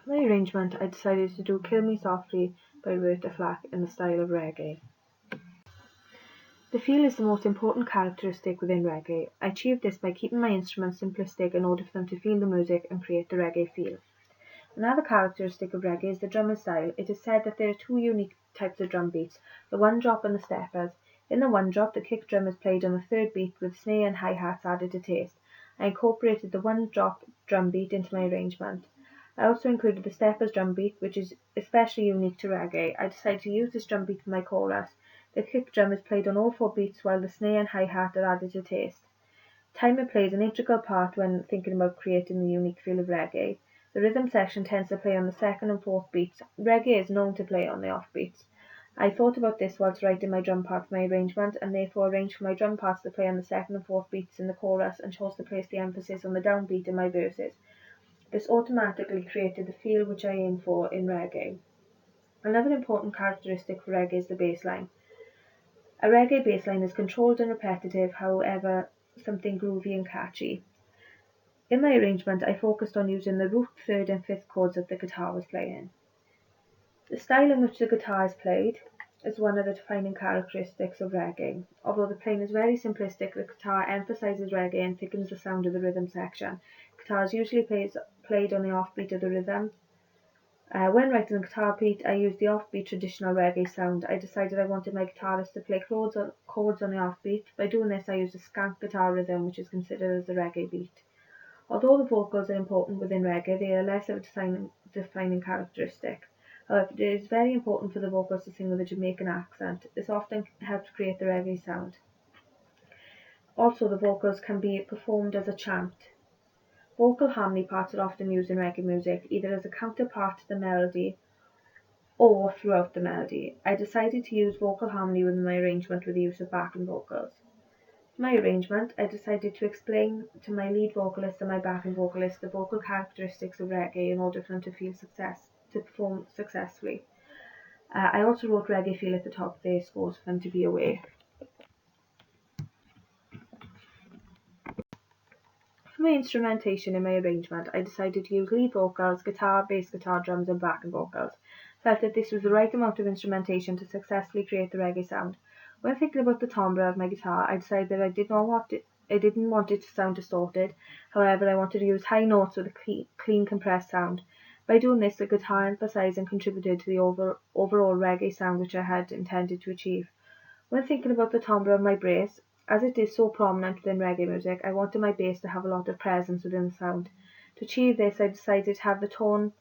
For my arrangement, I decided to do Kill Me Softly by Roberta Flack in the style of reggae. The feel is the most important characteristic within reggae. I achieved this by keeping my instruments simplistic in order for them to feel the music and create the reggae feel. Another characteristic of reggae is the drumming style. It is said that there are two unique types of drum beats, the one drop and the steppers. In the one drop, the kick drum is played on the third beat with snare and hi-hats added to taste. I incorporated the one drop drum beat into my arrangement. I also included the steppers drum beat, which is especially unique to reggae. I decided to use this drum beat for my chorus. The kick drum is played on all four beats while the snare and hi-hat are added to taste. Timing plays an integral part when thinking about creating the unique feel of reggae. The rhythm section tends to play on the second and fourth beats. Reggae is known to play on the off beats. I thought about this whilst writing my drum part for my arrangement, and therefore arranged for my drum parts to play on the second and fourth beats in the chorus, and chose to place the emphasis on the downbeat in my verses. This automatically created the feel which I aim for in reggae. Another important characteristic for reggae is the bass line. A reggae bass line is controlled and repetitive, however, something groovy and catchy. In my arrangement, I focused on using the root, third, and fifth chords that the guitar was playing. The style in which the guitar is played is one of the defining characteristics of reggae. Although the playing is very simplistic, the guitar emphasizes reggae and thickens the sound of the rhythm section. Guitar is usually played on the offbeat of the rhythm. When writing the guitar beat, I used the offbeat traditional reggae sound. I decided I wanted my guitarist to play chords on the offbeat. By doing this, I used a skank guitar rhythm, which is considered as a reggae beat. Although the vocals are important within reggae, they are less of a defining characteristic. However, it is very important for the vocals to sing with a Jamaican accent. This often helps create the reggae sound. Also, the vocals can be performed as a chant. Vocal harmony parts are often used in reggae music, either as a counterpart to the melody or throughout the melody. I decided to use vocal harmony within my arrangement with the use of backing vocals. For my arrangement, I decided to explain to my lead vocalist and my backing vocalist the vocal characteristics of reggae in order for them to perform successfully. I also wrote reggae feel at the top of their scores for them to be aware. For my instrumentation in my arrangement, I decided to use lead vocals, guitar, bass guitar, drums, and backing vocals. Felt that this was the right amount of instrumentation to successfully create the reggae sound. When thinking about the timbre of my guitar, I decided that I didn't want it to sound distorted. However, I wanted to use high notes with a clean, compressed sound. By doing this, the guitar emphasized and contributed to the overall reggae sound which I had intended to achieve. When thinking about the timbre of my bass, as it is so prominent within reggae music, I wanted my bass to have a lot of presence within the sound. To achieve this, I decided to have the tone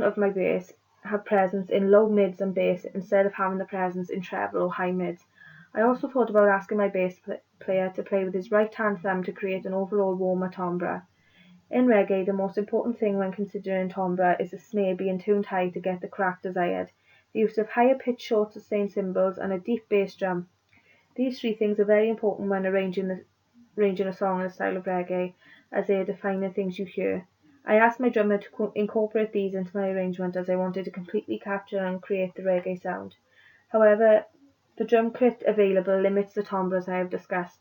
of my bass have presence in low mids and bass instead of having the presence in treble or high mids. I also thought about asking my bass player to play with his right hand thumb to create an overall warmer timbre. In reggae, the most important thing when considering timbre is the snare being tuned high to get the crack desired, the use of higher pitched short sustained cymbals, and a deep bass drum. These three things are very important when arranging a song in the style of reggae, as they are defining things you hear. I asked my drummer to incorporate these into my arrangement as I wanted to completely capture and create the reggae sound. However, the drum kit available limits the timbres I have discussed.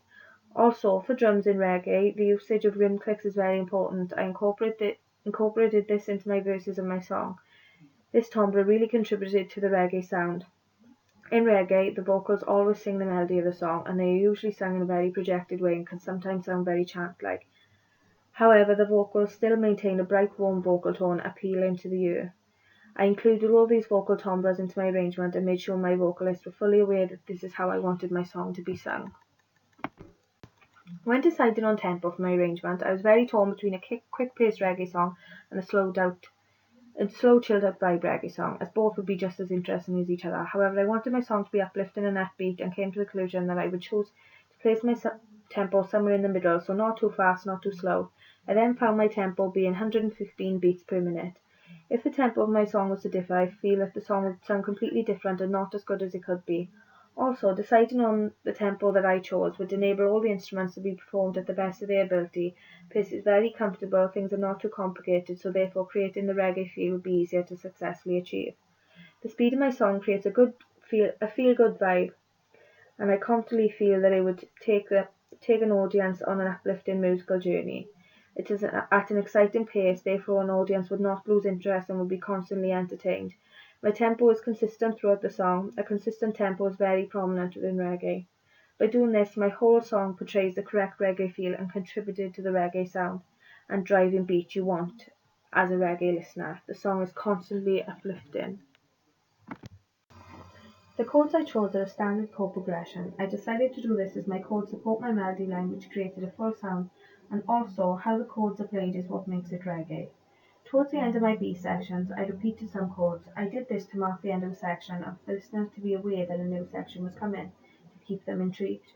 Also, for drums in reggae, the usage of rim clicks is very important. I incorporated this into my verses of my song. This timbre really contributed to the reggae sound. In reggae, the vocals always sing the melody of the song, and they are usually sung in a very projected way and can sometimes sound very chant-like. However, the vocals still maintain a bright, warm vocal tone appealing to the ear. I included all these vocal timbres into my arrangement and made sure my vocalists were fully aware that this is how I wanted my song to be sung. When deciding on tempo for my arrangement, I was very torn between a quick-paced reggae song and a slow, chilled-out vibe reggae song, as both would be just as interesting as each other. However, I wanted my song to be uplifting and upbeat, and came to the conclusion that I would choose to place my tempo somewhere in the middle, so not too fast, not too slow. I then found my tempo being 115 beats per minute. If the tempo of my song was to differ, I feel that the song would sound completely different and not as good as it could be. Also, deciding on the tempo that I chose would enable all the instruments to be performed at the best of their ability. Pace is very comfortable, things are not too complicated, so therefore creating the reggae feel would be easier to successfully achieve. The speed of my song creates a feel-good vibe, and I confidently feel that it would take an audience on an uplifting musical journey. It is at an exciting pace, therefore an audience would not lose interest and would be constantly entertained. My tempo is consistent throughout the song. A consistent tempo is very prominent within reggae. By doing this, my whole song portrays the correct reggae feel and contributed to the reggae sound and driving beat you want as a reggae listener. The song is constantly uplifting. The chords I chose are a standard chord progression. I decided to do this as my chords support my melody line, which created a full sound, and also how the chords are played is what makes it reggae. Towards the end of my B sections, I repeated some chords. I did this to mark the end of a section and for the listener to be aware that a new section was coming, to keep them intrigued.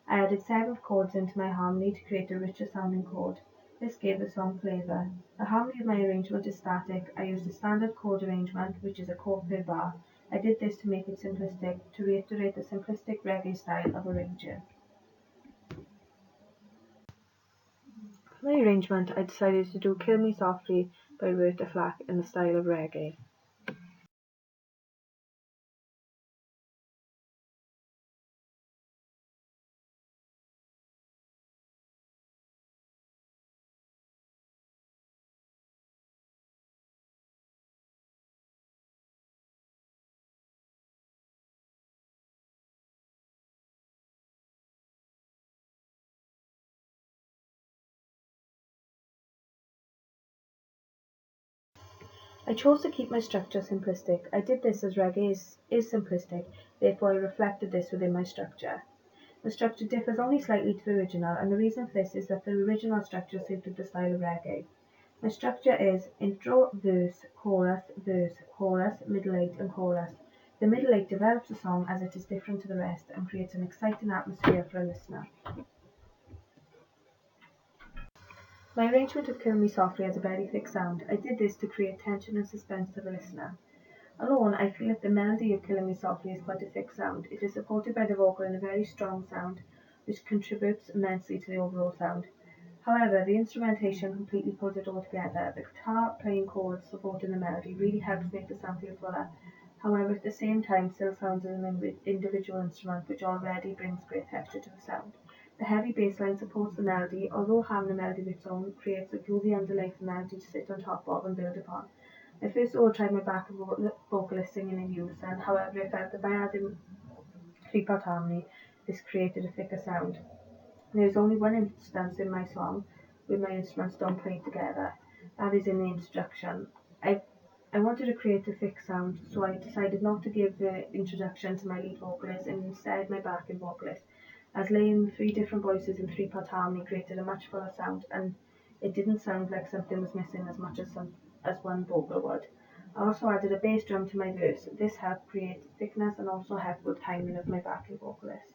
I added several chords into my harmony to create a richer sounding chord. This gave the song flavour. The harmony of my arrangement is static. I used a standard chord arrangement, which is a chord per bar. I did this to make it simplistic, to reiterate the simplistic reggae style of arranging. For my arrangement, I decided to do Kill Me Softly by Roberta Flack in the style of reggae. I chose to keep my structure simplistic. I did this as reggae is simplistic, therefore I reflected this within my structure. The structure differs only slightly to the original, and the reason for this is that the original structure suited the style of reggae. My structure is intro, verse, chorus, middle eight, and chorus. The middle eight develops the song as it is different to the rest and creates an exciting atmosphere for a listener. My arrangement of Kill Me Softly has a very thick sound. I did this to create tension and suspense to the listener. Alone, I feel that the melody of Killing Me Softly is quite a thick sound. It is supported by the vocal in a very strong sound, which contributes immensely to the overall sound. However, the instrumentation completely pulls it all together. The guitar playing chords supporting the melody really helps make the sound feel fuller. However, at the same time, still sounds as an individual instrument, which already brings great texture to the sound. The heavy bass line supports the melody, although having a melody of its own creates a groovy underlay for the melody to sit on top of and build upon. I first of all tried my backing vocalist singing in unison, however I felt that by adding three-part harmony, this created a thicker sound. There is only one instance in my song where my instruments don't play together, that is in the introduction. I wanted to create a thick sound, so I decided not to give the introduction to my lead vocalist and instead my backing vocalist, as laying three different voices in three-part harmony created a much fuller sound, and it didn't sound like something was missing as much as one vocal would. I also added a bass drum to my verse. This helped create thickness and also helped with timing of my backing vocalists.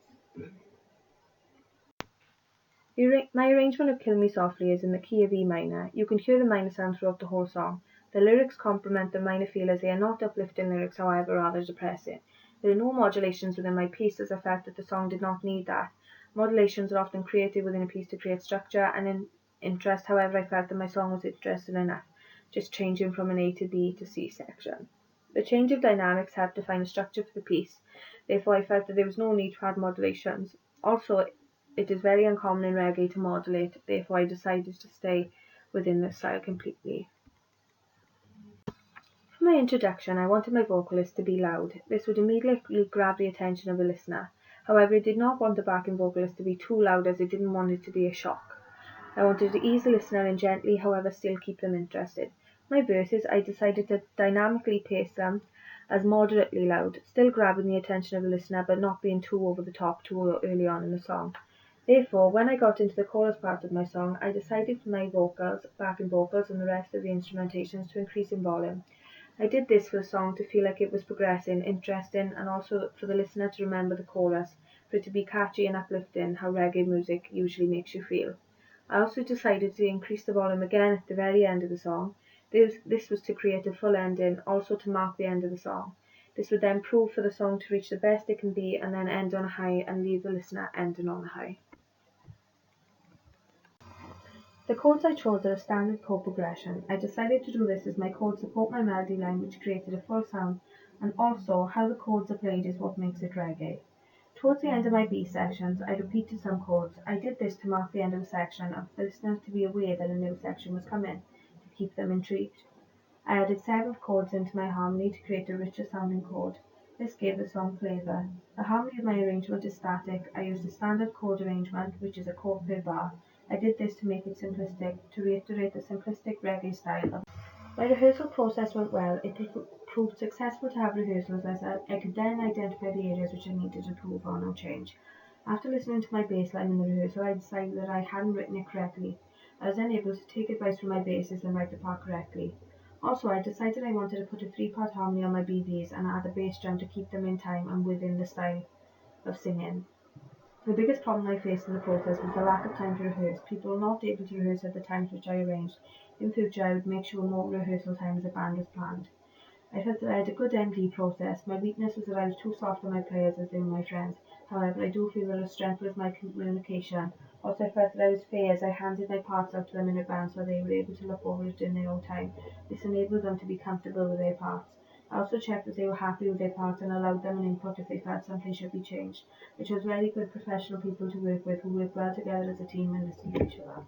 My arrangement of Kill Me Softly is in the key of E minor. You can hear the minor sound throughout the whole song. The lyrics complement the minor feel as they are not uplifting lyrics, however rather depressing. There are no modulations within my piece as I felt that the song did not need that. Modulations are often created within a piece to create structure and interest, however I felt that my song was interesting enough, just changing from an A to B to C section. The change of dynamics helped define a structure for the piece, therefore I felt that there was no need to add modulations. Also, it is very uncommon in reggae to modulate, therefore I decided to stay within this style completely. For my introduction, I wanted my vocalist to be loud. This would immediately grab the attention of the listener. However, I did not want the backing vocalist to be too loud as I didn't want it to be a shock. I wanted to ease the listener in gently, however still keep them interested. My verses, I decided to dynamically pace them as moderately loud, still grabbing the attention of the listener but not being too over the top too early on in the song. Therefore, when I got into the chorus part of my song, I decided for my vocals, backing vocals, and the rest of the instrumentations to increase in volume. I did this for the song to feel like it was progressing, interesting, and also for the listener to remember the chorus, for it to be catchy and uplifting, how reggae music usually makes you feel. I also decided to increase the volume again at the very end of the song. This was to create a full ending, also to mark the end of the song. This would then prove for the song to reach the best it can be and then end on a high and leave the listener ending on a high. The chords I chose are a standard chord progression. I decided to do this as my chords support my melody line, which created a full sound, and also how the chords are played is what makes it reggae. Towards the end of my B sections, I repeated some chords. I did this to mark the end of a section and for the listeners to be aware that a new section was coming, to keep them intrigued. I added several chords into my harmony to create a richer sounding chord. This gave the song flavour. The harmony of my arrangement is static. I used a standard chord arrangement, which is a chord per bar. I did this to make it simplistic, to reiterate the simplistic reggae style. My rehearsal process went well. It proved successful to have rehearsals as I could then identify the areas which I needed to improve on or change. After listening to my bass line in the rehearsal, I decided that I hadn't written it correctly. I was then able to take advice from my bassist and write the part correctly. Also, I decided I wanted to put a 3-part harmony on my BVs and add a bass drum to keep them in time and within the style of singing. The biggest problem I faced in the process was the lack of time to rehearse. People were not able to rehearse at the times which I arranged. In future, I would make sure more rehearsal time as a band was planned. I felt that I had a good MD process. My weakness was that I was too soft on my players as they were my friends. However, I do feel that a strength was my communication. Also, I felt that I was fair as I handed my parts out to them in advance so they were able to look over it in their own time. This enabled them to be comfortable with their parts. I also checked that they were happy with their parts and allowed them an input if they felt something should be changed. I chose very good professional people to work with who work well together as a team and listen to each other.